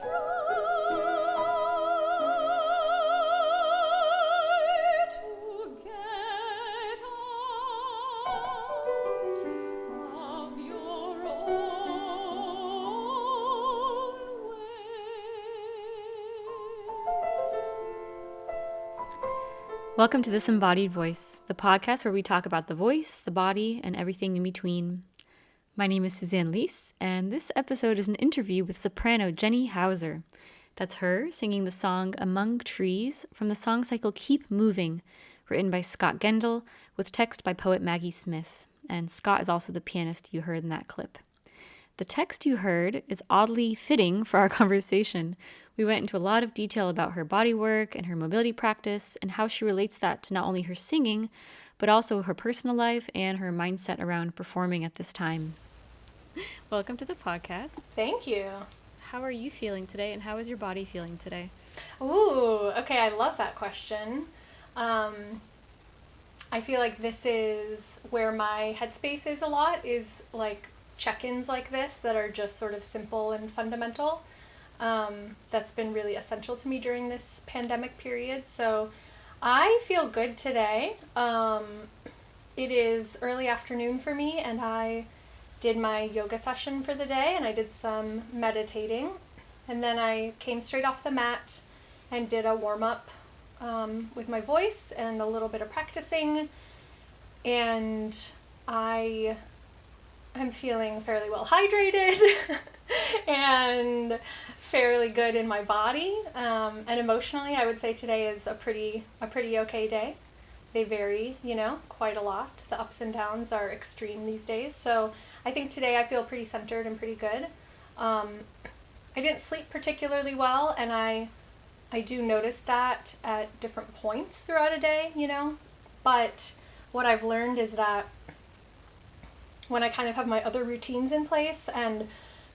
Welcome to This Embodied Voice, the podcast where we talk about the voice, the body, and everything in between. My name is Suzanne Lis, and this episode is an interview with soprano Jeni Houser. That's her singing the song Among Trees from the song cycle Keep Moving, written by Scott Gendel, with text by Poet Maggie Smith. And Scott is also the pianist you heard in that clip. The text you heard is oddly fitting for our conversation. We went into a lot of detail about her bodywork and her mobility practice and how she relates that to not only her singing, but also her personal life and her mindset around performing at this time. Welcome to the podcast. Thank you. How are you feeling today, and how is your body feeling today? Ooh, okay, I love that question. I feel like this is where my headspace is a lot, is like check-ins like this that are just sort of simple and fundamental. That's been really essential to me during this pandemic period. So I feel good today. It is early afternoon for me, and I did my yoga session for the day, and I did some meditating, and then I came straight off the mat and did a warm-up with my voice and a little bit of practicing, and I am feeling fairly well hydrated and fairly good in my body, and emotionally I would say today is a pretty okay day. They vary, quite a lot. The ups and downs are extreme these days, so I think today I feel pretty centered and pretty good. I didn't sleep particularly well, and I do notice that at different points throughout a day, but what I've learned is that when I kind of have my other routines in place and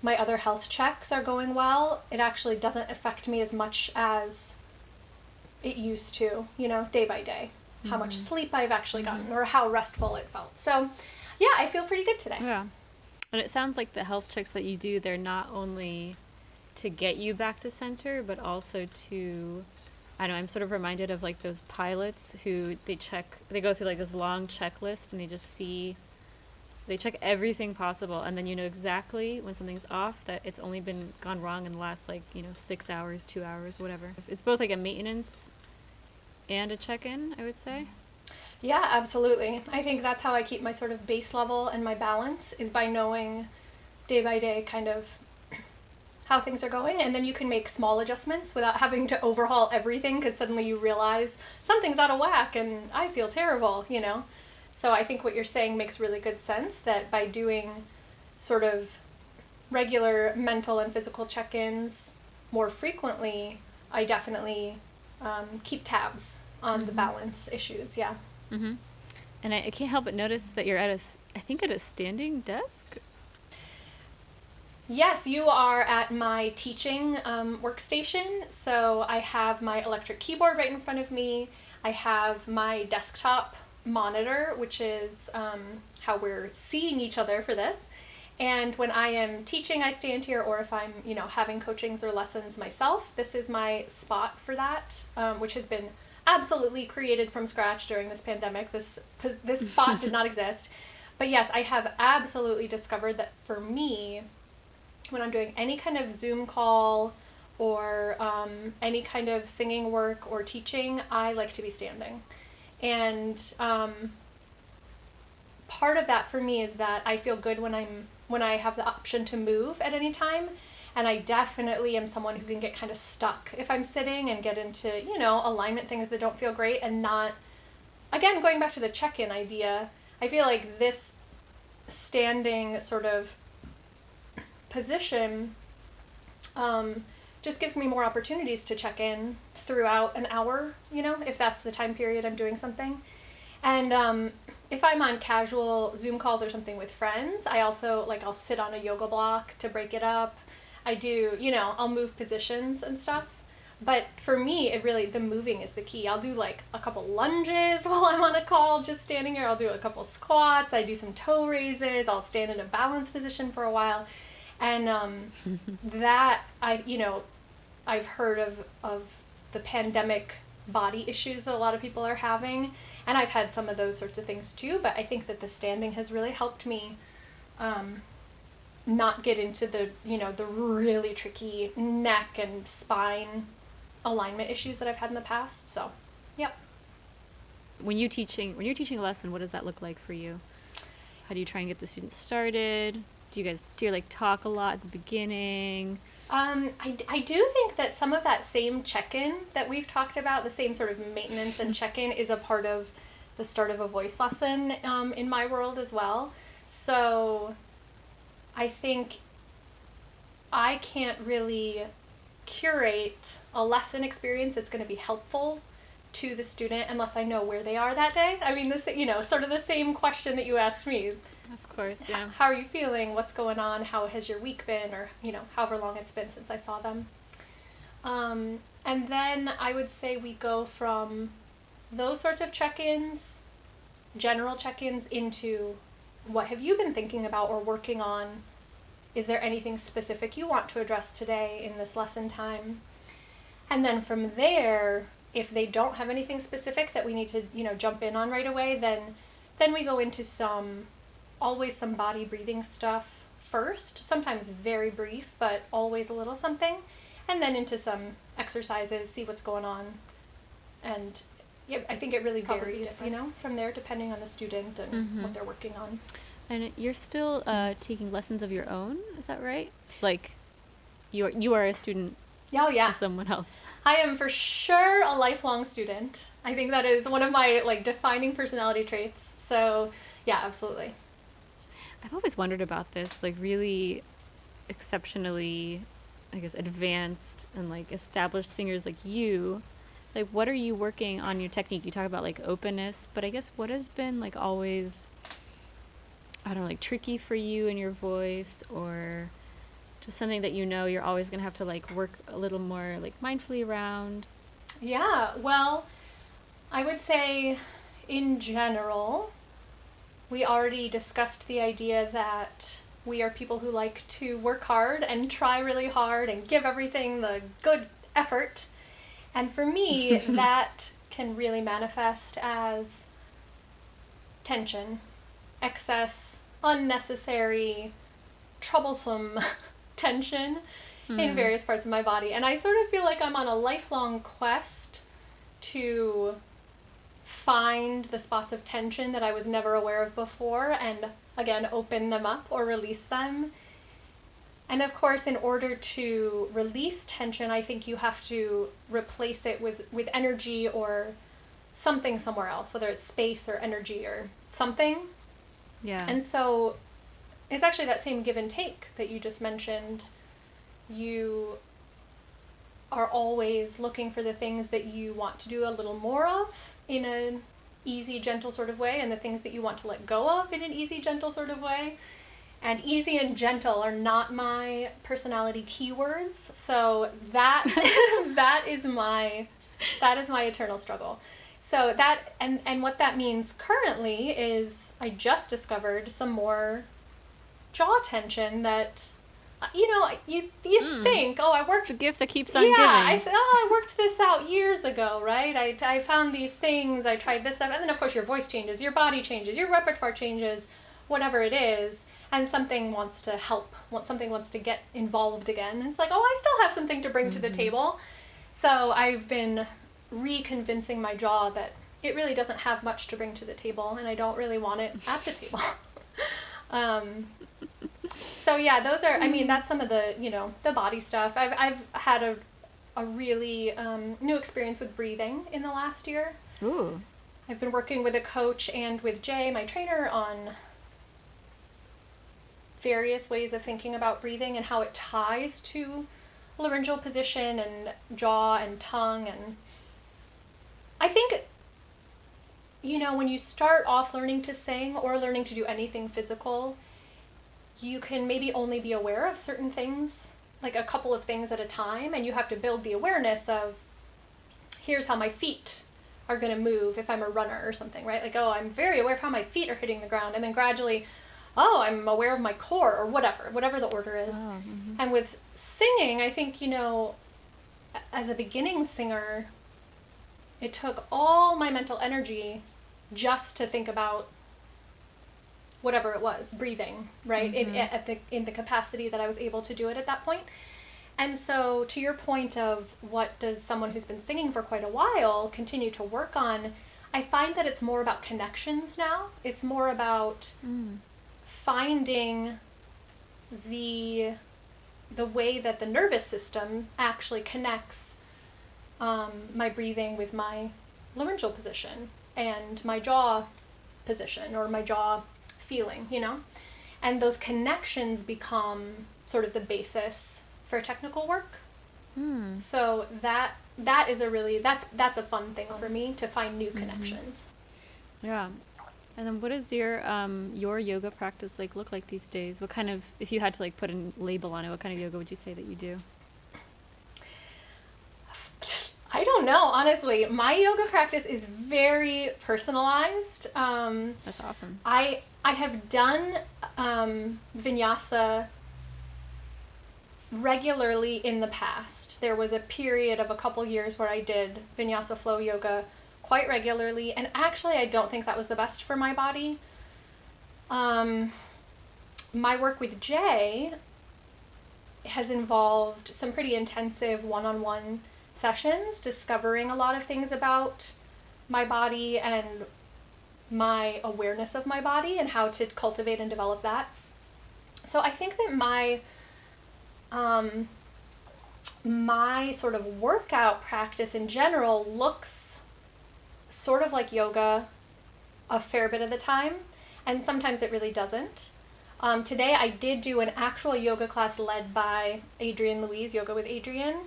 my other health checks are going well, it actually doesn't affect me as much as it used to, day by day. Mm-hmm. How much sleep I've actually gotten, or how restful it felt. So, yeah, I feel pretty good today. Yeah. And it sounds like the health checks that you do, they're not only to get you back to center, but also to, I'm sort of reminded of like those pilots who they go through like this long checklist and they check everything possible, and then you know exactly when something's off, that it's only been gone wrong in the last 6 hours, 2 hours, whatever. It's both like a maintenance and a check-in, I would say. Yeah, absolutely. I think that's how I keep my sort of base level and my balance, is by knowing day by day kind of how things are going, and then you can make small adjustments without having to overhaul everything, because suddenly you realize something's out of whack and I feel terrible, So I think what you're saying makes really good sense, that by doing sort of regular mental and physical check-ins more frequently, I definitely keep tabs on the balance issues, yeah. Mm-hmm. And I can't help but notice that you're at a standing desk? Yes, you are at my teaching workstation. So I have my electric keyboard right in front of me. I have my desktop monitor, which is how we're seeing each other for this. And when I am teaching, I stand here, or if I'm, having coachings or lessons myself, this is my spot for that, which has been absolutely created from scratch during this pandemic. This spot did not exist. But yes, I have absolutely discovered that for me, when I'm doing any kind of Zoom call or any kind of singing work or teaching, I like to be standing. And part of that for me is that I feel good when I have the option to move at any time, and I definitely am someone who can get kind of stuck if I'm sitting and get into, alignment things that don't feel great, and not, again, going back to the check-in idea, I feel like this standing sort of position just gives me more opportunities to check in throughout an hour, if that's the time period I'm doing something. And if I'm on casual Zoom calls or something with friends, I also, I'll sit on a yoga block to break it up. I do, I'll move positions and stuff. But for me, the moving is the key. I'll do a couple lunges while I'm on a call, just standing here. I'll do a couple squats. I do some toe raises. I'll stand in a balanced position for a while. And that, I've heard of the pandemic body issues that a lot of people are having, and I've had some of those sorts of things too, but I think that the standing has really helped me not get into the really tricky neck and spine alignment issues that I've had in the past. So, yep. When you're teaching a lesson, what does that look like for you? How do you try and get the students started? Do you like talk a lot at the beginning? I do think that some of that same check-in that we've talked about, the same sort of maintenance and check-in, is a part of the start of a voice lesson in my world as well. So I think I can't really curate a lesson experience that's going to be helpful to the student unless I know where they are that day. I mean, this, sort of the same question that you asked me. Of course, yeah. How are you feeling? What's going on? How has your week been? Or, however long it's been since I saw them. And then I would say we go from those sorts of check-ins, general check-ins, into what have you been thinking about or working on? Is there anything specific you want to address today in this lesson time? And then from there, if they don't have anything specific that we need to, jump in on right away, then we go into always some body breathing stuff first, sometimes very brief, but always a little something, and then into some exercises, see what's going on. And yeah, I think it really varies, from there, depending on the student and what they're working on. And you're still taking lessons of your own, is that right? Like, you are a student to someone else. I am for sure a lifelong student. I think that is one of my defining personality traits. So yeah, absolutely. I've always wondered about this, really exceptionally, I guess, advanced and established singers like you. What are you working on your technique? You talk about openness, but I guess what has been always, I don't know, tricky for you in your voice, or just something that you're always going to have to work a little more mindfully around? Yeah, well, I would say in general, we already discussed the idea that we are people who like to work hard and try really hard and give everything the good effort. And for me, that can really manifest as tension, excess, unnecessary, troublesome tension in various parts of my body. And I sort of feel like I'm on a lifelong quest to find the spots of tension that I was never aware of before and, again, open them up or release them. And of course, in order to release tension, I think you have to replace it with energy or something somewhere else, whether it's space or energy or something. Yeah. And so it's actually that same give and take that you just mentioned. You are always looking for the things that you want to do a little more of in an easy, gentle sort of way, and the things that you want to let go of in an easy, gentle sort of way. And easy and gentle are not my personality keywords, so that that is my eternal struggle. So that and what that means currently is I just discovered some more jaw tension that you think, I worked the gift that keeps on giving. I worked this out years ago, right? I found these things, I tried this stuff, and then of course your voice changes, your body changes, your repertoire changes, whatever it is, and something wants to help, something wants to get involved again. And it's I still have something to bring to the table. So I've been reconvincing my jaw that it really doesn't have much to bring to the table, and I don't really want it at the table. So yeah, those are, that's some of the, the body stuff. I've had a really new experience with breathing in the last year. Ooh. I've been working with a coach and with Jay, my trainer, on various ways of thinking about breathing and how it ties to laryngeal position and jaw and tongue. And I think, when you start off learning to sing or learning to do anything physical, you can maybe only be aware of certain things, a couple of things at a time, and you have to build the awareness of, here's how my feet are going to move if I'm a runner or something, right? I'm very aware of how my feet are hitting the ground, and then gradually, I'm aware of my core, or whatever the order is. Oh, mm-hmm. And with singing, I think, as a beginning singer, it took all my mental energy just to think about whatever it was, breathing, right? In the capacity that I was able to do it at that point. And so to your point of what does someone who's been singing for quite a while continue to work on, I find that it's more about connections now. It's more about finding the way that the nervous system actually connects my breathing with my laryngeal position and my jaw position or my jaw feeling, you know? And those connections become sort of the basis for technical work. So that is that's a fun thing for me, to find new connections. Yeah. And then what does your yoga practice look like these days? What kind of, if you had to put a label on it, what kind of yoga would you say that you do? I don't know, honestly. My yoga practice is very personalized. That's awesome. I have done vinyasa regularly in the past. There was a period of a couple years where I did vinyasa flow yoga quite regularly, and actually I don't think that was the best for my body. My work with Jay has involved some pretty intensive one-on-one sessions, discovering a lot of things about my body and my awareness of my body and how to cultivate and develop that. So I think that my sort of workout practice in general looks sort of like yoga a fair bit of the time, and sometimes it really doesn't. Today I did do an actual yoga class led by Adrienne Louise, Yoga with Adrienne,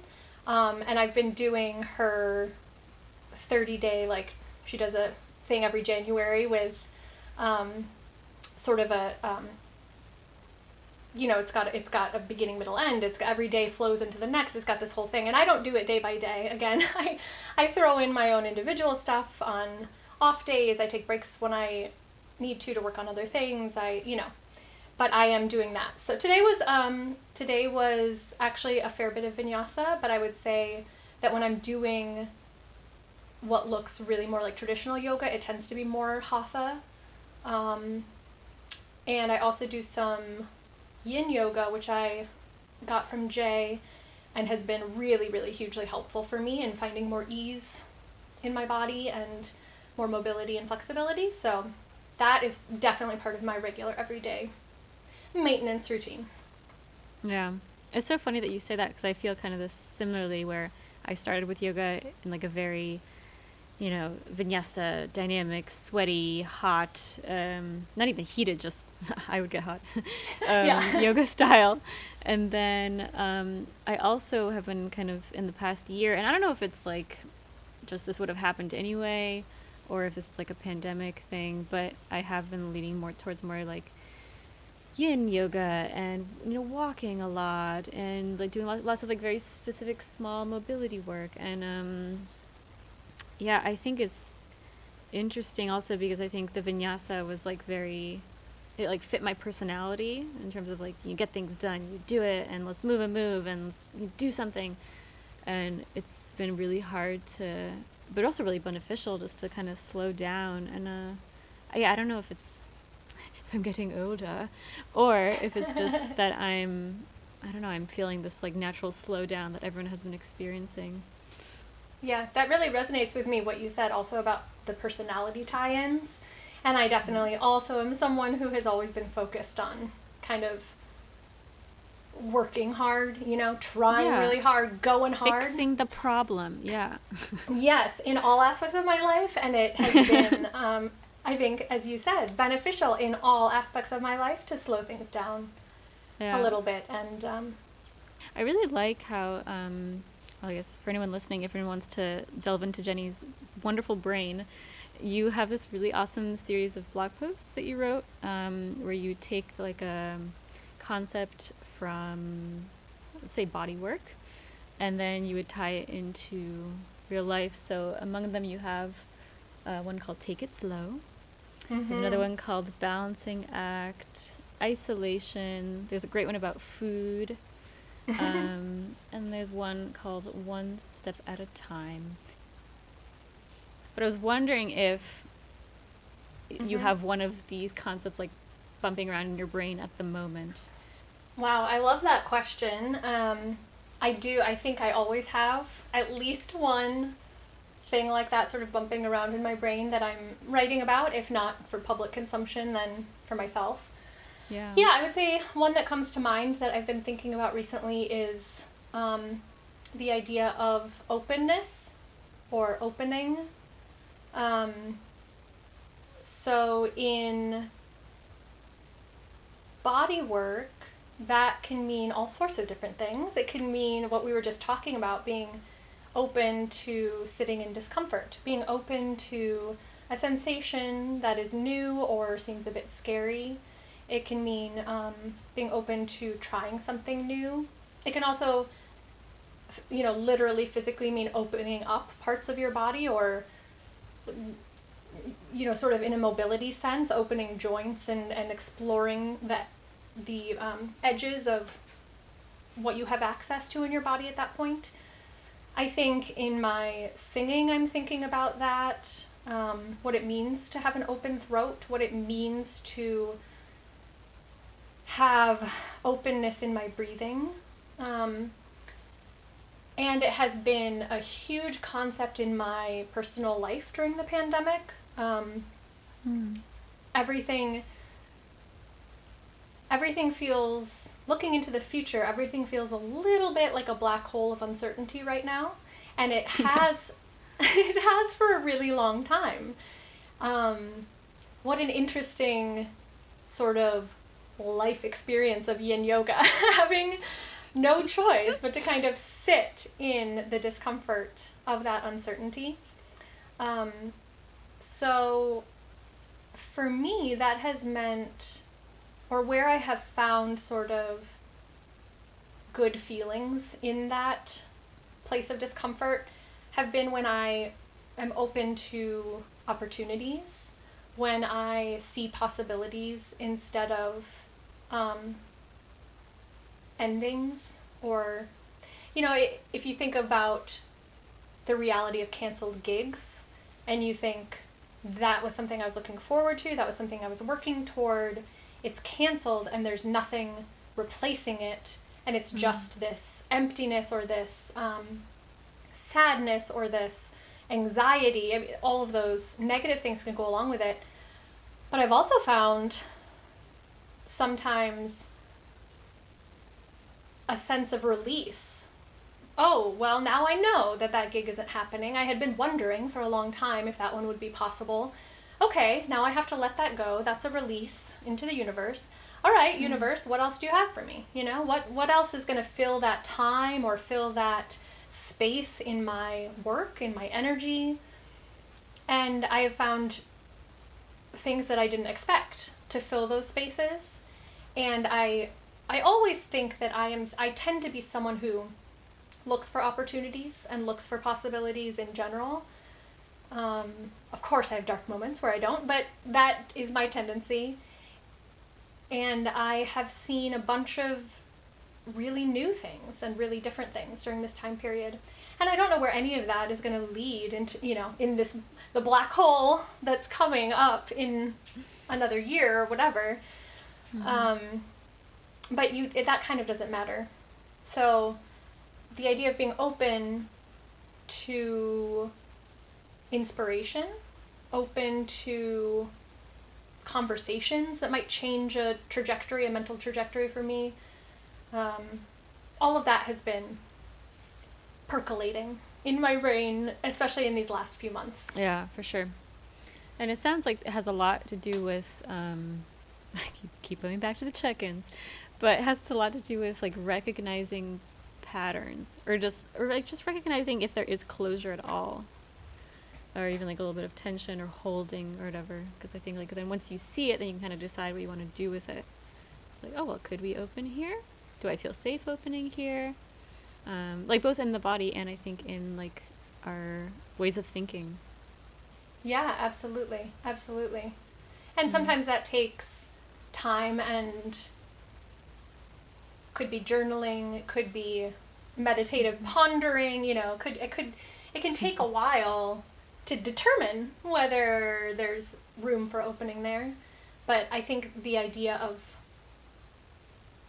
and I've been doing her 30-day, she does a thing every January with sort of a it's got a beginning, middle, end. It's got, every day flows into the next. It's got this whole thing, and I don't do it day by day. Again, I throw in my own individual stuff on off days. I take breaks when I need to work on other things. But I am doing that. So today was actually a fair bit of vinyasa, but I would say that when I'm doing what looks really more like traditional yoga, it tends to be more hatha. And I also do some Yin Yoga, which I got from Jay and has been really, really hugely helpful for me in finding more ease in my body and more mobility and flexibility. So that is definitely part of my regular everyday maintenance routine. Yeah. It's so funny that you say that, because I feel kind of this similarly, where I started with yoga in a very, vinyasa, dynamic, sweaty, hot, not even heated, just I would get hot, yoga style. And then I also have been kind of in the past year, and I don't know if it's just this would have happened anyway, or if this is a pandemic thing, but I have been leaning more towards more Yin Yoga and, walking a lot and doing lots of very specific small mobility work. And yeah, I think it's interesting also because I think the vinyasa was it fit my personality in terms of you get things done, you do it, and let's move and let's do something. And it's been really hard but also really beneficial just to kind of slow down. And I don't know if I'm getting older, or if it's just that I'm feeling this natural slowdown that everyone has been experiencing. Yeah, that really resonates with me, what you said also about the personality tie-ins. And I definitely also am someone who has always been focused on kind of working hard, trying really hard, going hard. Fixing the problem, yeah. Yes, in all aspects of my life. And it has been, I think, as you said, beneficial in all aspects of my life to slow things down a little bit. And I really like how, I guess for anyone listening, if anyone wants to delve into Jeni's wonderful brain, you have this really awesome series of blog posts that you wrote, where you take a concept from, let's say, bodywork, and then you would tie it into real life. So among them you have one called Take It Slow, another one called Balancing Act, Isolation. There's a great one about food. And there's one called One Step at a Time. But I was wondering if you have one of these concepts like bumping around in your brain at the moment. Wow, I love that question. I do. I think I always have at least one thing like that sort of bumping around in my brain that I'm writing about, if not for public consumption, then for myself. Yeah. Yeah, I would say one that comes to mind that I've been thinking about recently is the idea of openness or opening. So in body work, that can mean all sorts of different things. It can mean what we were just talking about, being open to sitting in discomfort, being open to a sensation that is new or seems a bit scary. It can mean being open to trying something new. It can also, literally physically mean opening up parts of your body, or, sort of in a mobility sense, opening joints and exploring the edges of what you have access to in your body at that point. I think in my singing, I'm thinking about that, what it means to have an open throat, what it means to have openness in my breathing. And it has been a huge concept in my personal life during the pandemic. Everything feels, looking into the future, everything feels a little bit like a black hole of uncertainty right now. And it has, it has for a really long time. What an interesting sort of life experience of Yin Yoga, having no choice but to kind of sit in the discomfort of that uncertainty. So for me, that has meant, or where I have found sort of good feelings in that place of discomfort, have been when I am open to opportunities, when I see possibilities instead of endings. Or, if you think about the reality of canceled gigs and you think that was something I was looking forward to, that was something I was working toward, it's canceled and there's nothing replacing it, and it's just this emptiness or this sadness or this anxiety. I mean, all of those negative things can go along with it. But I've also found sometimes a sense of release. Oh, well, now I know that gig isn't happening. I had been wondering for a long time if that one would be possible. Okay, now I have to let that go. That's a release into the universe. All right, universe, what else do you have for me? What else is going to fill that time or fill that space in my work, in my energy? And I have found things that I didn't expect to fill those spaces. And I always think that I tend to be someone who looks for opportunities and looks for possibilities in general. Of course I have dark moments where I don't, but that is my tendency. And I have seen a bunch of really new things and really different things during this time period. And I don't know where any of that is going to lead into, in the black hole that's coming up in another year or whatever. But that kind of doesn't matter. So the idea of being open to inspiration, open to conversations that might change a mental trajectory for me, all of that has been percolating in my brain, especially in these last few months. Yeah, for sure. And it sounds like it has a lot to do with, I keep going back to the check-ins, but it has a lot to do with like recognizing patterns, or just recognizing if there is closure at all, or even like a little bit of tension or holding or whatever. Because I think like then once you see it, then you can kind of decide what you want to do with it. It's like, oh well, could we open here? Do I feel safe opening here? Like both in the body and I think in like our ways of thinking. Yeah, absolutely. And sometimes that takes time and could be journaling, it could be meditative pondering, you know, it can take a while to determine whether there's room for opening there. But I think the idea of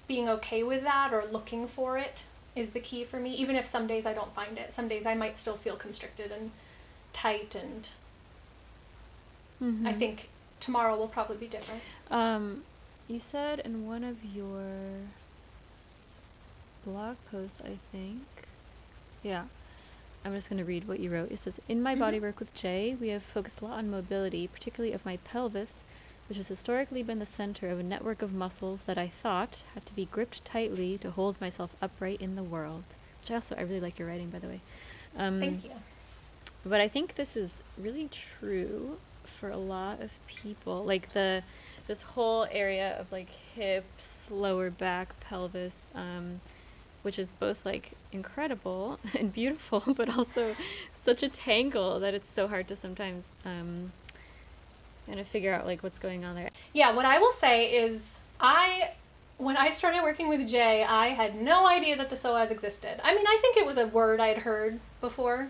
being okay with that or looking for it is the key for me, even if some days I don't find it. Some days I might still feel constricted and tight, and I think tomorrow will probably be different. You said in one of your blog posts, I think, yeah, I'm just going to read what you wrote. It says, in my bodywork with Jay, we have focused a lot on mobility, particularly of my pelvis, which has historically been the center of a network of muscles that I thought had to be gripped tightly to hold myself upright in the world. Which I really like your writing, by the way. Thank you. But I think this is really true for a lot of people. Like this whole area of like hips, lower back, pelvis, which is both like incredible and beautiful, but also such a tangle that it's so hard to sometimes kind of figure out like what's going on there. Yeah, what I will say is when I started working with Jay, I had no idea that the psoas existed. I mean, I think it was a word I had heard before,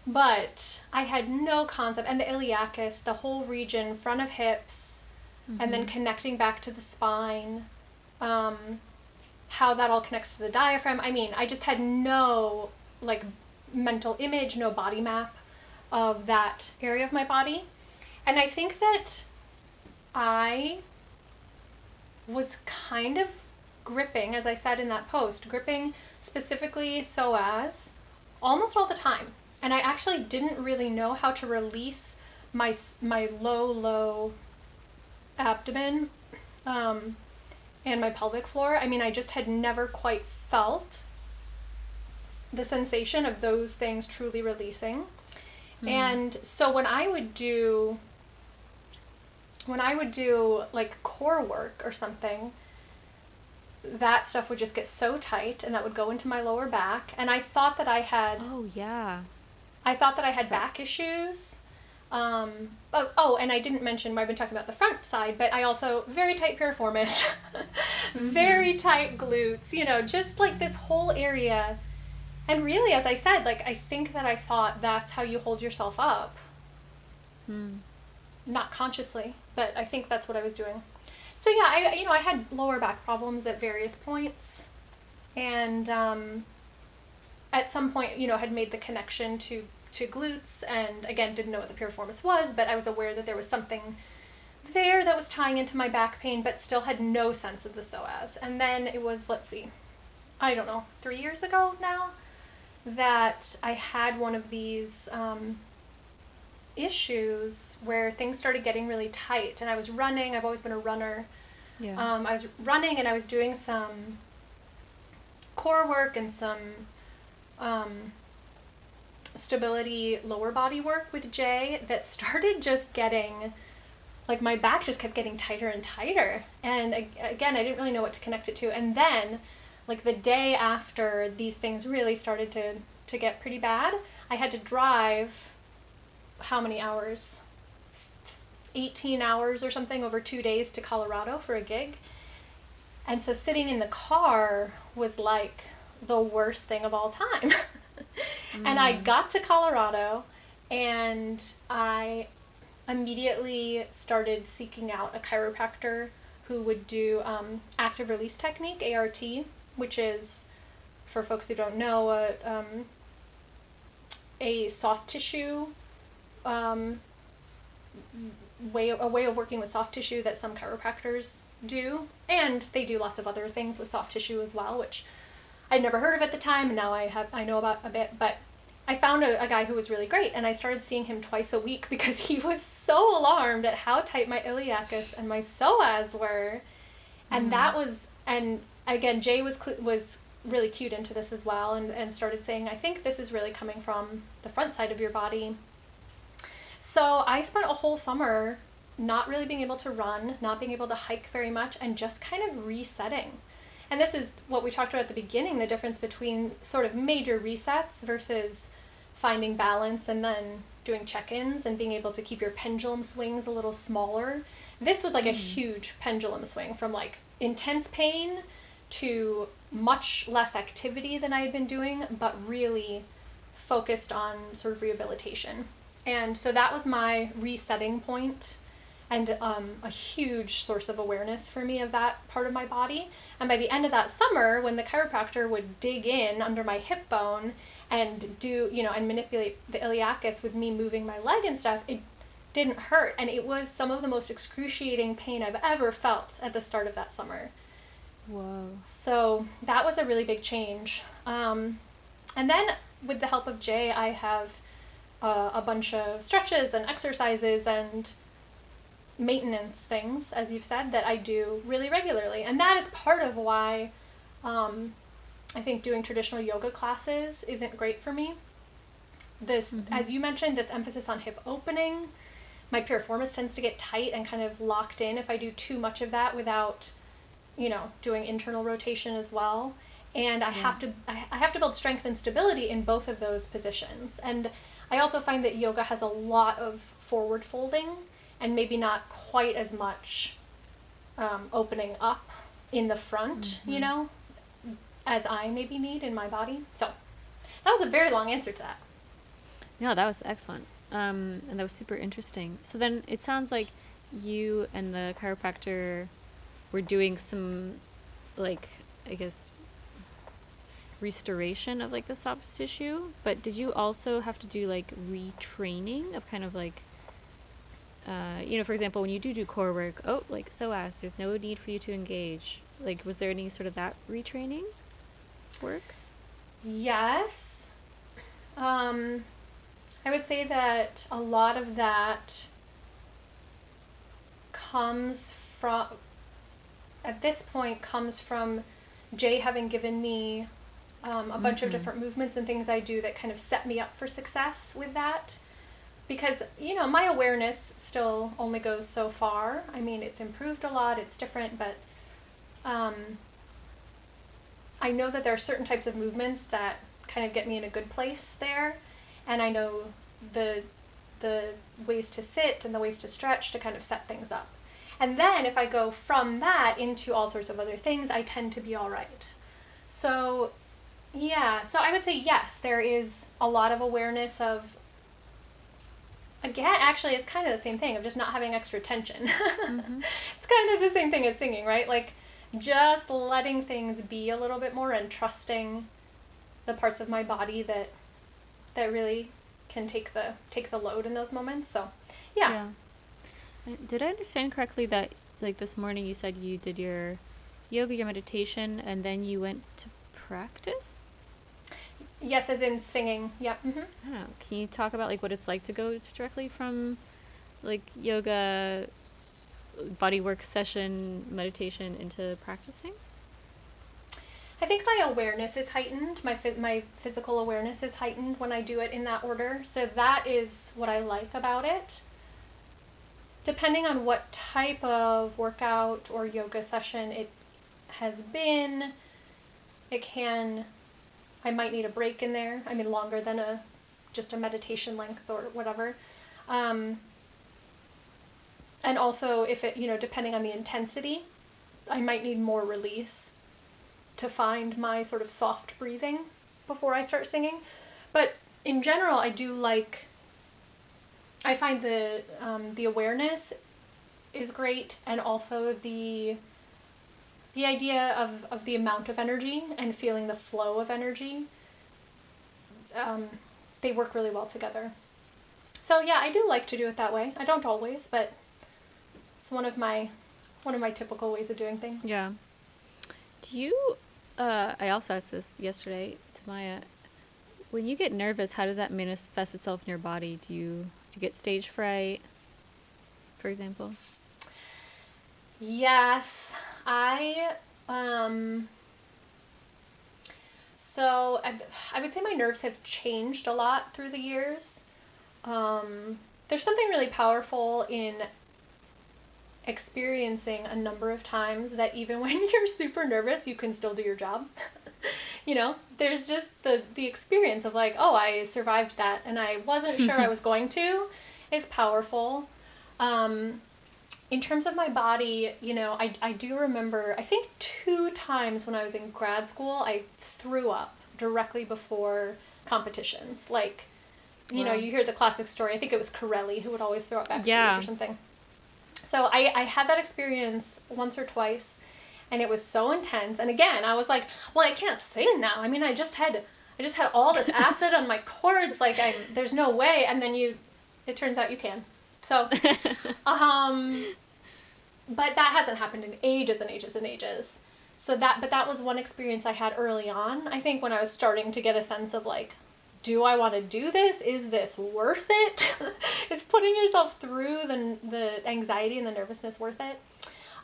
but I had no concept. And the iliacus, the whole region, front of hips, and then connecting back to the spine, how that all connects to the diaphragm. I mean, I just had no like mental image, no body map of that area of my body. And I think that I was kind of gripping, as I said in that post, gripping specifically psoas almost all the time. And I actually didn't really know how to release my low abdomen and my pelvic floor. I mean, I just had never quite felt the sensation of those things truly releasing. And so when I would do like core work or something, that stuff would just get so tight, and that would go into my lower back. And I thought that I had back issues. And I didn't mention, I've been talking about the front side, but I also, very tight piriformis, very tight glutes, you know, just like this whole area. And really, as I said, like, I think that I thought that's how you hold yourself up. Not consciously, but I think that's what I was doing. So yeah, I had lower back problems at various points, and at some point, had made the connection to glutes, and again, didn't know what the piriformis was, but I was aware that there was something there that was tying into my back pain, but still had no sense of the psoas. And then it was, 3 years ago now, that I had one of these issues where things started getting really tight, and I was running. I've always been a runner. Yeah. I was running, and I was doing some core work and some stability lower body work with Jay that started just getting, like, my back just kept getting tighter and tighter. And again, I didn't really know what to connect it to. And then, like, the day after these things really started to get pretty bad, I had to drive, how many hours? 18 hours or something over 2 days to Colorado for a gig. And so sitting in the car was like the worst thing of all time. And I got to Colorado, and I immediately started seeking out a chiropractor who would do active release technique, ART, which is, for folks who don't know, a soft tissue way of working with soft tissue that some chiropractors do, and they do lots of other things with soft tissue as well, which I'd never heard of at the time, and now I know about a bit. But I found a guy who was really great, and I started seeing him twice a week because he was so alarmed at how tight my iliacus and my psoas were. And that was, and again, Jay was really cued into this as well, and started saying, I think this is really coming from the front side of your body. So I spent a whole summer not really being able to run, not being able to hike very much, and just kind of resetting. And this is what we talked about at the beginning, the difference between sort of major resets versus finding balance and then doing check-ins and being able to keep your pendulum swings a little smaller. This was like a huge pendulum swing from like intense pain to much less activity than I had been doing, but really focused on sort of rehabilitation. And so that was my resetting point, and a huge source of awareness for me of that part of my body. And by the end of that summer, when the chiropractor would dig in under my hip bone and do, and manipulate the iliacus with me moving my leg and stuff, it didn't hurt. And it was some of the most excruciating pain I've ever felt at the start of that summer. Whoa. So that was a really big change. And then with the help of Jay, I have a bunch of stretches and exercises and maintenance things, as you've said, that I do really regularly. And that is part of why I think doing traditional yoga classes isn't great for me. This, as you mentioned, this emphasis on hip opening, my piriformis tends to get tight and kind of locked in if I do too much of that without, doing internal rotation as well. And I have to build strength and stability in both of those positions. And I also find that yoga has a lot of forward folding and maybe not quite as much opening up in the front, as I maybe need in my body. So that was a very long answer to that. No, that was excellent. And that was super interesting. So then it sounds like you and the chiropractor were doing some, restoration of the soft tissue, but did you also have to do retraining of kind of for example, when you do core work, psoas, there's no need for you to engage. Was there any sort of that retraining work? Yes. I would say that a lot of that comes from Jay having given me a bunch of different movements and things I do that kind of set me up for success with that. Because, my awareness still only goes so far. I mean, it's improved a lot, it's different, but I know that there are certain types of movements that kind of get me in a good place there. And I know the ways to sit and the ways to stretch to kind of set things up. And then if I go from that into all sorts of other things, I tend to be all right. So, yeah. So I would say, yes, there is a lot of awareness of, again, actually, it's kind of the same thing of just not having extra tension. It's kind of the same thing as singing, right? Just letting things be a little bit more and trusting the parts of my body that really can take the load in those moments. So, yeah. Did I understand correctly that this morning you said you did your yoga, your meditation, and then you went to practice? Yes, as in singing. Yeah. I don't know. Can you talk about what it's like to go directly from yoga, bodywork session, meditation into practicing? I think my awareness is heightened. My physical awareness is heightened when I do it in that order. So that is what I like about it. Depending on what type of workout or yoga session it has been, I might need a break in there. I mean, longer than just a meditation length or whatever. And also if it, depending on the intensity, I might need more release to find my sort of soft breathing before I start singing. But in general, I find the awareness is great, and also the idea of the amount of energy and feeling the flow of energy. They work really well together. So yeah, I do like to do it that way. I don't always, but it's one of my typical ways of doing things. Yeah. Do you? I also asked this yesterday to Maya. When you get nervous, how does that manifest itself in your body? Do you get stage fright, for example? Yes, so I would say my nerves have changed a lot through the years. There's something really powerful in experiencing a number of times that even when you're super nervous, you can still do your job. There's just the experience of I survived that and I wasn't sure I was going to, is powerful. In terms of my body, I do remember, I think 2 times when I was in grad school, I threw up directly before competitions. Like, Wow. you hear the classic story. I think it was Corelli who would always throw up backstage Yeah. or something. So I had that experience once or twice, and it was so intense. And again, I was like, well, I can't sing now. I mean, I just had all this acid on my cords. Like, there's no way. And then it turns out you can. So, but that hasn't happened in ages and ages and ages. So but that was one experience I had early on. I think when I was starting to get a sense of like, do I want to do this? Is this worth it? Is putting yourself through the anxiety and the nervousness worth it?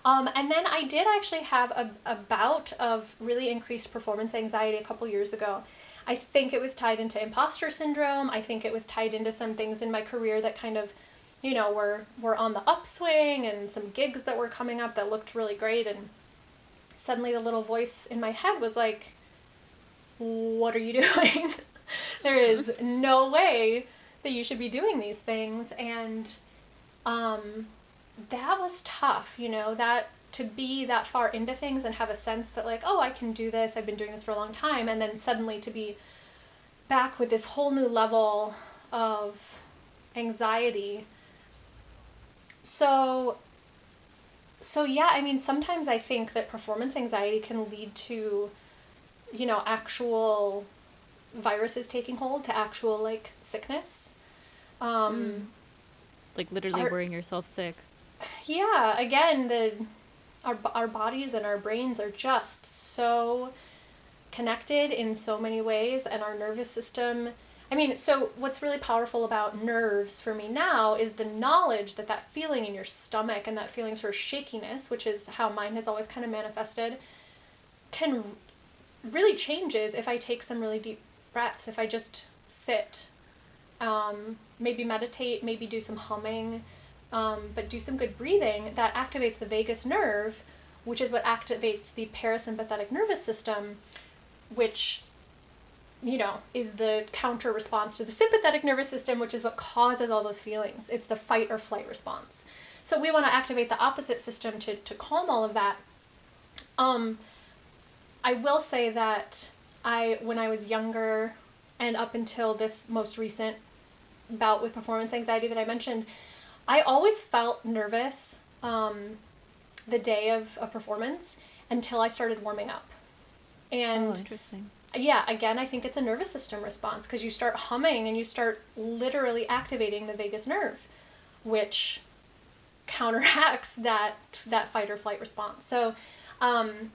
And then I did actually have a bout of really increased performance anxiety a couple years ago. I think it was tied into imposter syndrome. I think it was tied into some things in my career that kind of, were on the upswing, and some gigs that were coming up that looked really great. And suddenly the little voice in my head was like, what are you doing? There is no way that you should be doing these things. And that was tough, that to be that far into things and have a sense that like, oh, I can do this. I've been doing this for a long time. And then suddenly to be back with this whole new level of anxiety. So yeah, I mean, sometimes I think that performance anxiety can lead to, actual viruses taking hold, to actual like sickness. Like literally worrying yourself sick. Yeah, again, our bodies and our brains are just so connected in so many ways, and our nervous system. I mean, so what's really powerful about nerves for me now is the knowledge that feeling in your stomach and that feeling sort of shakiness, which is how mine has always kind of manifested, can really changes if I take some really deep breaths, if I just sit, maybe meditate, maybe do some humming, but do some good breathing. That activates the vagus nerve, which is what activates the parasympathetic nervous system, which is the counter response to the sympathetic nervous system, which is what causes all those feelings. It's the fight or flight response. So we want to activate the opposite system to calm all of that. I will say that when I was younger and up until this most recent bout with performance anxiety that I mentioned, I always felt nervous the day of a performance until I started warming up. And interesting. Yeah, again, I think it's a nervous system response, because you start humming and you start literally activating the vagus nerve, which counteracts that fight or flight response. So that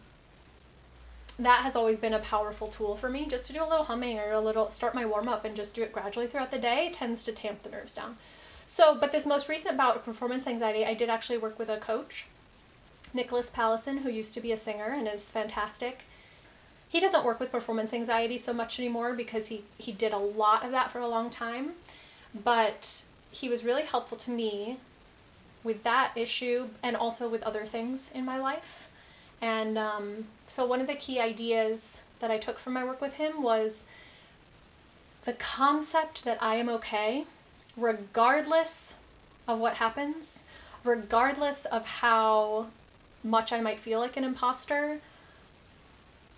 has always been a powerful tool for me, just to do a little humming or start my warm up and just do it gradually throughout the day. It tends to tamp the nerves down. So, but this most recent bout of performance anxiety, I did actually work with a coach, Nicholas Pallison, who used to be a singer and is fantastic. He doesn't work with performance anxiety so much anymore because he did a lot of that for a long time, but he was really helpful to me with that issue and also with other things in my life. And so one of the key ideas that I took from my work with him was the concept that I am okay, regardless of what happens, regardless of how much I might feel like an imposter,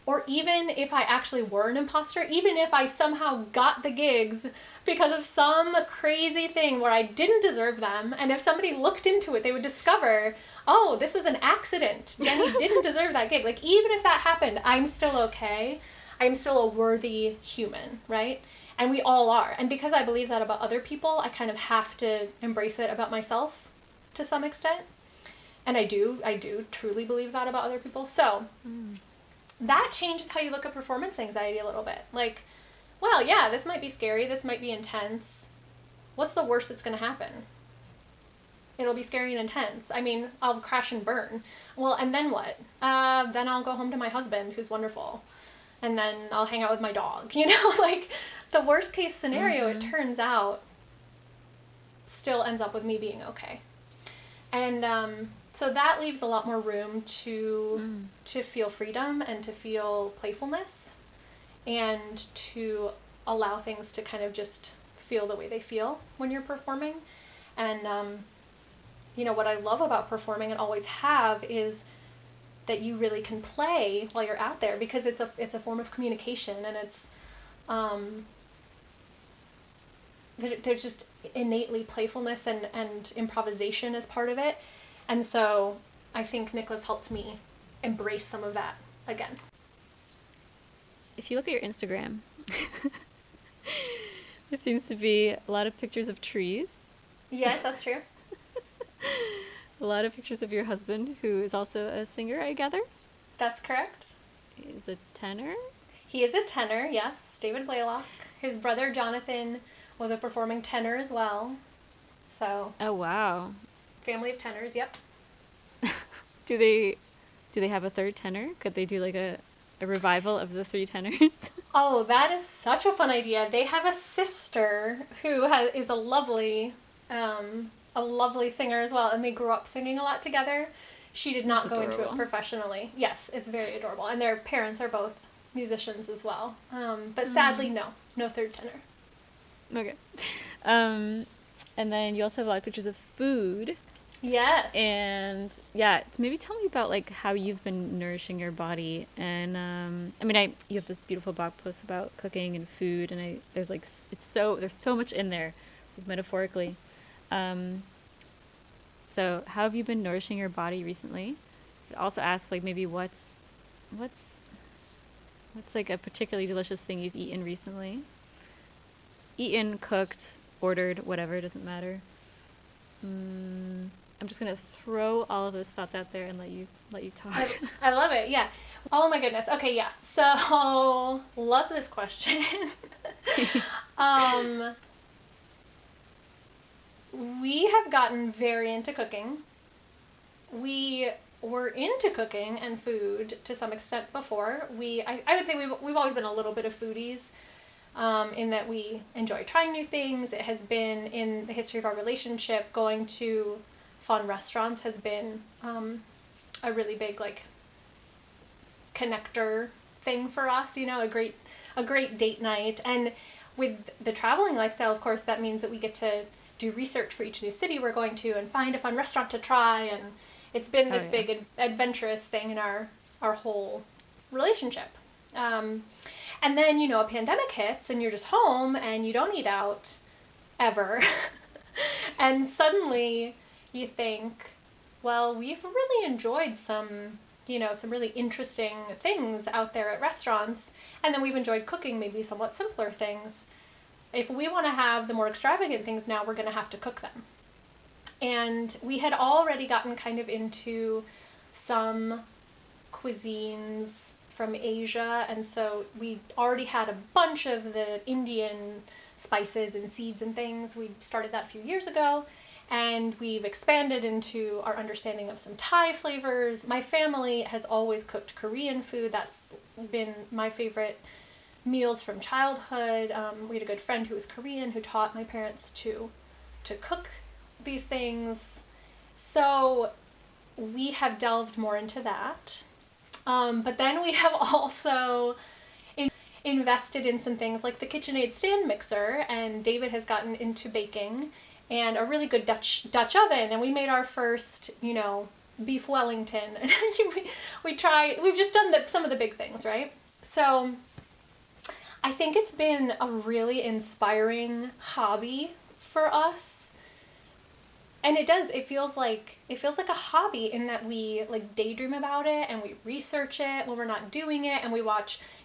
or even if I actually were an imposter, even if I somehow got the gigs because of some crazy thing where I didn't deserve them, and if somebody looked into it, they would discover, oh, this was an accident. Jeni didn't deserve that gig. Like, even if that happened, I'm still okay. I'm still a worthy human, right? And we all are. And because I believe that about other people, I kind of have to embrace it about myself to some extent. And I do truly believe that about other people. So that changes how you look at performance anxiety a little bit. Like, well, yeah, this might be scary. This might be intense. What's the worst that's going to happen? It'll be scary and intense. I mean, I'll crash and burn. Well, and then what? Then I'll go home to my husband, who's wonderful. And then I'll hang out with my dog. Like, the worst case scenario, it turns out, still ends up with me being okay. And so that leaves a lot more room to feel freedom and to feel playfulness and to allow things to kind of just feel the way they feel when you're performing. And what I love about performing and always have is that you really can play while you're out there, because it's a form of communication, and it's there's just innately playfulness and improvisation as part of it. And so I think Nicholas helped me embrace some of that again. If you look at your Instagram, there seems to be a lot of pictures of trees. Yes, that's true. A lot of pictures of your husband, who is also a singer, I gather. That's correct. He's a tenor? He is a tenor, yes. David Blalock. His brother Jonathan was a performing tenor as well. So. Oh, wow. Family of tenors, yep. Do they have a third tenor? Could they do like a revival of the three tenors? Oh, that is such a fun idea. They have a sister who is a lovely singer as well, and they grew up singing a lot together. She did not go into it professionally. Yes, it's very adorable. And their parents are both musicians as well. But sadly, no third tenor. Okay. And then you also have a lot of pictures of food. Yes. And yeah, maybe tell me about like how you've been nourishing your body. And you have this beautiful blog post about cooking and food, and there's so much in there, like, metaphorically. So how have you been nourishing your body recently? I'd also ask like maybe what's like a particularly delicious thing you've eaten recently? Eaten, cooked, ordered, whatever, doesn't matter. I'm just gonna throw all of those thoughts out there and let you talk. I love it. Yeah. Oh my goodness. Okay. Yeah. So love this question. We have gotten very into cooking. We were into cooking and food to some extent before. I would say we've always been a little bit of foodies. In that we enjoy trying new things. It has been in the history of our relationship, going to fun restaurants has been a really big like connector thing for us, a great date night. And with the traveling lifestyle, of course, that means that we get to do research for each new city we're going to and find a fun restaurant to try, and it's been this big adventurous thing in our whole relationship. And then, a pandemic hits and you're just home and you don't eat out ever. And suddenly you think, well, we've really enjoyed some really interesting things out there at restaurants. And then we've enjoyed cooking maybe somewhat simpler things. If we want to have the more extravagant things now, we're going to have to cook them. And we had already gotten kind of into some cuisines from Asia, and so we already had a bunch of the Indian spices and seeds and things. We started that a few years ago, and we've expanded into our understanding of some Thai flavors. My family has always cooked Korean food. That's been my favorite meals from childhood. We had a good friend who was Korean who taught my parents to cook these things. So we have delved more into that. But then we have also invested in some things like the KitchenAid stand mixer, and David has gotten into baking, and a really good Dutch oven, and we made our first, beef Wellington. We've just done some of the big things, right? So I think it's been a really inspiring hobby for us. And it feels like a hobby in that we like daydream about it and we research it when we're not doing it, and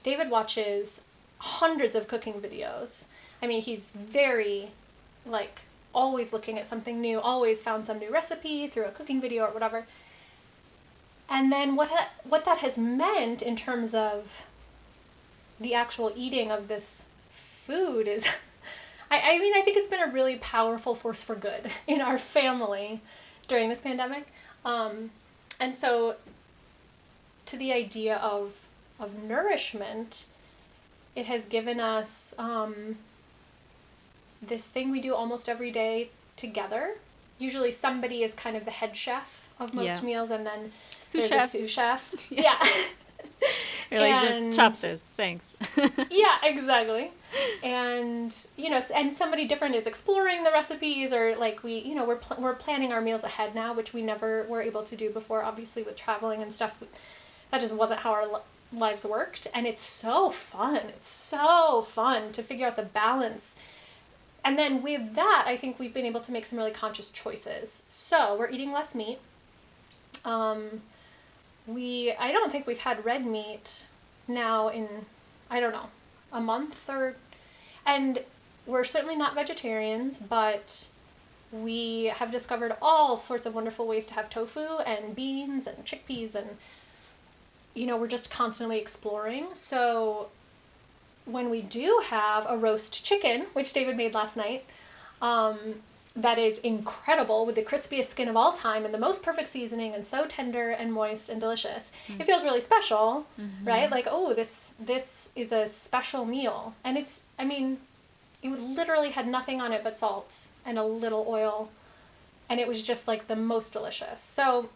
David watches hundreds of cooking videos. I mean, he's very like always looking at something new, always found some new recipe through a cooking video or whatever. And then what that has meant in terms of the actual eating of this food is I think it's been a really powerful force for good in our family during this pandemic. And so to the idea of nourishment, it has given us this thing we do almost every day together. Usually somebody is kind of the head chef of most meals, and then there's a sous chef. Yeah. You're like, just chop this. Thanks. Yeah, exactly. And, and somebody different is exploring the recipes, or like we're planning our meals ahead now, which we never were able to do before, obviously with traveling and stuff. That just wasn't how our lives worked. And it's so fun. It's so fun to figure out the balance. And then with that, I think we've been able to make some really conscious choices. So we're eating less meat. I don't think we've had red meat now in, I don't know, a month and we're certainly not vegetarians, but we have discovered all sorts of wonderful ways to have tofu and beans and chickpeas, and, we're just constantly exploring. So when we do have a roast chicken, which David made last night, that is incredible with the crispiest skin of all time and the most perfect seasoning and so tender and moist and delicious. It feels really special, right? Like, oh, this is a special meal. And it literally had nothing on it but salt and a little oil. And it was just like the most delicious. So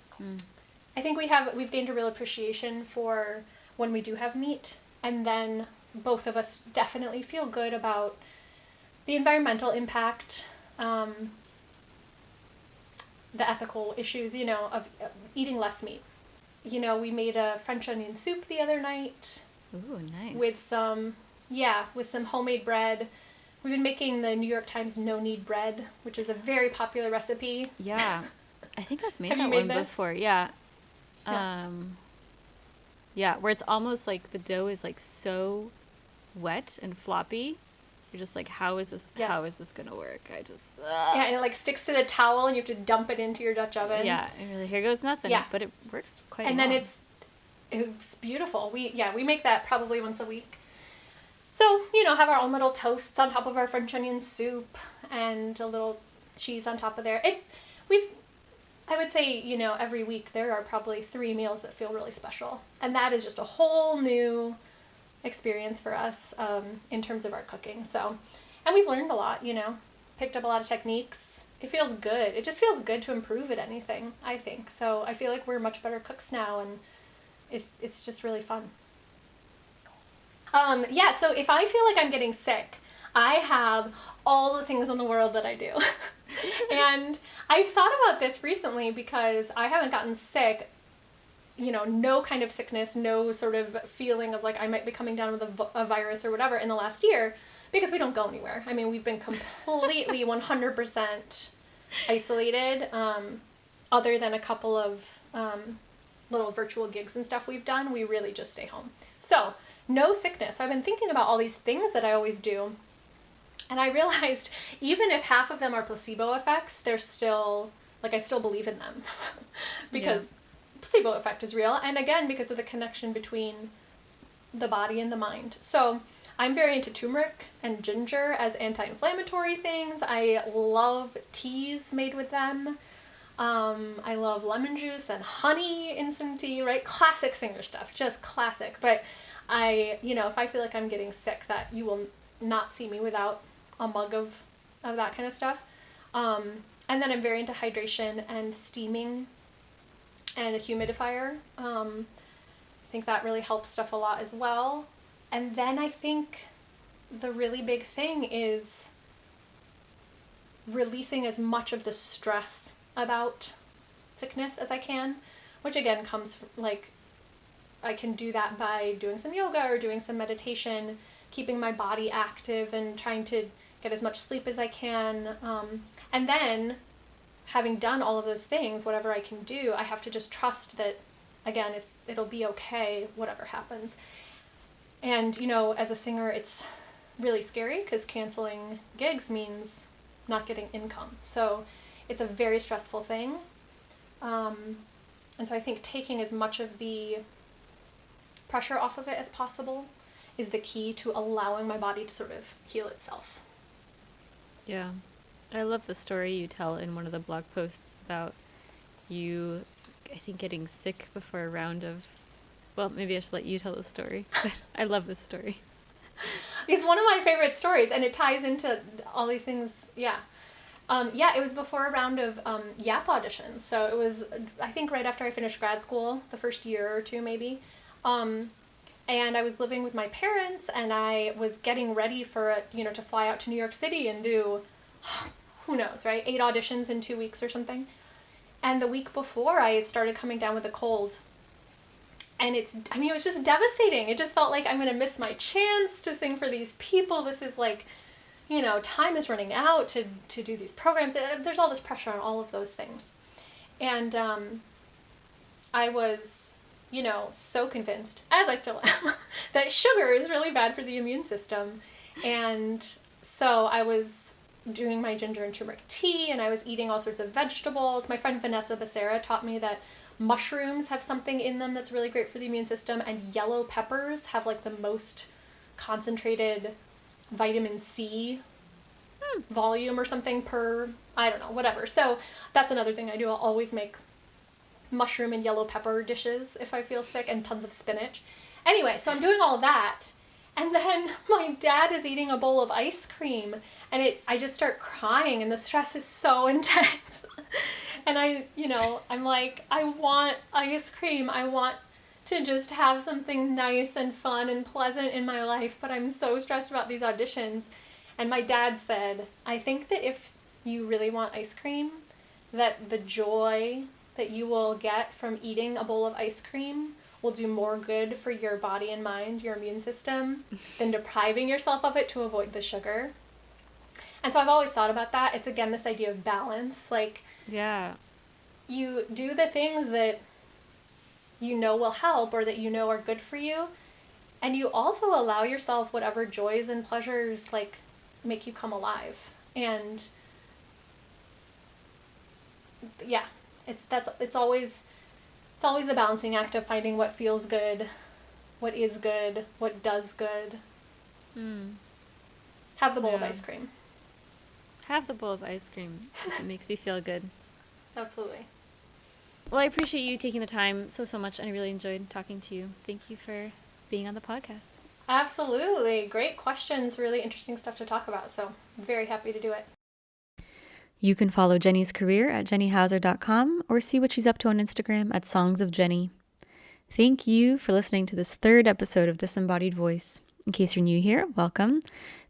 I think we've gained a real appreciation for when we do have meat. And then both of us definitely feel good about the environmental impact, the ethical issues, of eating less meat. We made a French onion soup the other night. Ooh, nice. With some homemade bread. We've been making the New York Times no-knead bread, which is a very popular recipe. Yeah. I think I've made Have that you made one this? before. Yeah. Yeah, where it's almost like the dough is like so wet and floppy. You're just like, how is this going to work? Yeah, and it like sticks to the towel and you have to dump it into your Dutch oven. Yeah, and you're like, here goes nothing. Yeah. But it works quite And well. then it's beautiful. We make that probably once a week. So, have our own little toasts on top of our French onion soup and a little cheese on top of there. I would say, every week there are probably 3 meals that feel really special. And that is just a whole new experience for us in terms of our cooking. So, and we've learned a lot, picked up a lot of techniques. It feels good. It just feels good to improve at anything, I think. So I feel like we're much better cooks now, and it's just really fun. So if I feel like I'm getting sick, I have all the things in the world that I do. And I thought about this recently because I haven't gotten sick, no kind of sickness, no sort of feeling of like I might be coming down with a virus or whatever in the last year, because we don't go anywhere. I mean, we've been completely 100% isolated, other than a couple of little virtual gigs and stuff we've done. We really just stay home. So no sickness. So I've been thinking about all these things that I always do. And I realized even if half of them are placebo effects, they're still, I still believe in them because placebo effect is real. And again, because of the connection between the body and the mind. So I'm very into turmeric and ginger as anti-inflammatory things. I love teas made with them. I love lemon juice and honey in some tea, right? Classic singer stuff, just classic. But if I feel like I'm getting sick, that you will not see me without a mug of that kind of stuff. And then I'm very into hydration and steaming and a humidifier. I think that really helps stuff a lot as well. And then I think the really big thing is releasing as much of the stress about sickness as I can, which again comes from, I can do that by doing some yoga or doing some meditation, keeping my body active and trying to get as much sleep as I can. And then having done all of those things, whatever I can do, I have to just trust that, again, it'll be okay, whatever happens. And, as a singer, it's really scary because canceling gigs means not getting income. So it's a very stressful thing. And so I think taking as much of the pressure off of it as possible is the key to allowing my body to sort of heal itself. Yeah. I love the story you tell in one of the blog posts about you, I think, getting sick before a round of, well, maybe I should let you tell the story. But I love this story. It's one of my favorite stories, and it ties into all these things. Yeah. It was before a round of YAP auditions. So it was, I think, right after I finished grad school, the first year or two maybe. And I was living with my parents, and I was getting ready for to fly out to New York City and do, who knows, right? 8 auditions in 2 weeks or something. And the week before, I started coming down with a cold. And it was just devastating. It just felt like I'm going to miss my chance to sing for these people. This is like, time is running out to do these programs. There's all this pressure on all of those things. And I was, so convinced, as I still am, that sugar is really bad for the immune system. And so I was doing my ginger and turmeric tea, and I was eating all sorts of vegetables. My friend Vanessa Becerra taught me that mushrooms have something in them that's really great for the immune system, and yellow peppers have like the most concentrated vitamin C volume or something per, I don't know, whatever. So that's another thing I do. I'll always make mushroom and yellow pepper dishes if I feel sick, and tons of spinach. Anyway, so I'm doing all that, and then my dad is eating a bowl of ice cream, and I just start crying, and the stress is so intense. And I'm like, I want ice cream. I want to just have something nice and fun and pleasant in my life, but I'm so stressed about these auditions. And my dad said, I think that if you really want ice cream, that the joy that you will get from eating a bowl of ice cream will do more good for your body and mind, your immune system, than depriving yourself of it to avoid the sugar. And so I've always thought about that. It's, again, this idea of balance. Like, Yeah. you do the things that will help or that are good for you, and you also allow yourself whatever joys and pleasures, like, make you come alive. And yeah, it's always the balancing act of finding what feels good, what is good, what does good. Have the bowl of ice cream. Have the bowl of ice cream if it makes you feel good. Absolutely. Well, I appreciate you taking the time so much, and I really enjoyed talking to you. Thank you for being on the podcast. Absolutely. Great questions. Really interesting stuff to talk about. So I'm very happy to do it. You can follow Jeni's career at jenihouser.com or see what she's up to on Instagram at Songs of Jeni. Thank you for listening to this 3rd episode of This Embodied Voice. In case you're new here, welcome.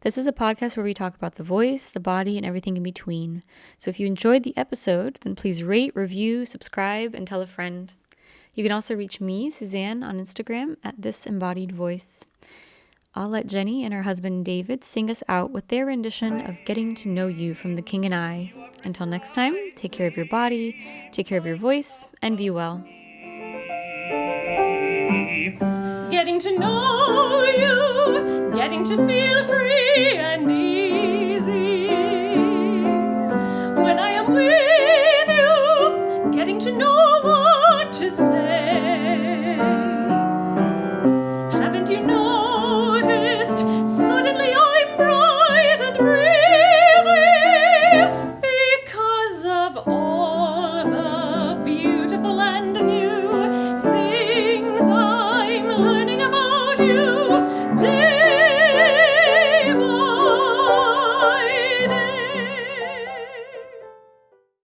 This is a podcast where we talk about the voice, the body, and everything in between. So if you enjoyed the episode, then please rate, review, subscribe, and tell a friend. You can also reach me, Suzanne, on Instagram at This Embodied Voice. I'll let Jeni and her husband David sing us out with their rendition of Getting to Know You from The King and I. Until next time, take care of your body, take care of your voice, and be well. Getting to know you, getting to feel free and easy.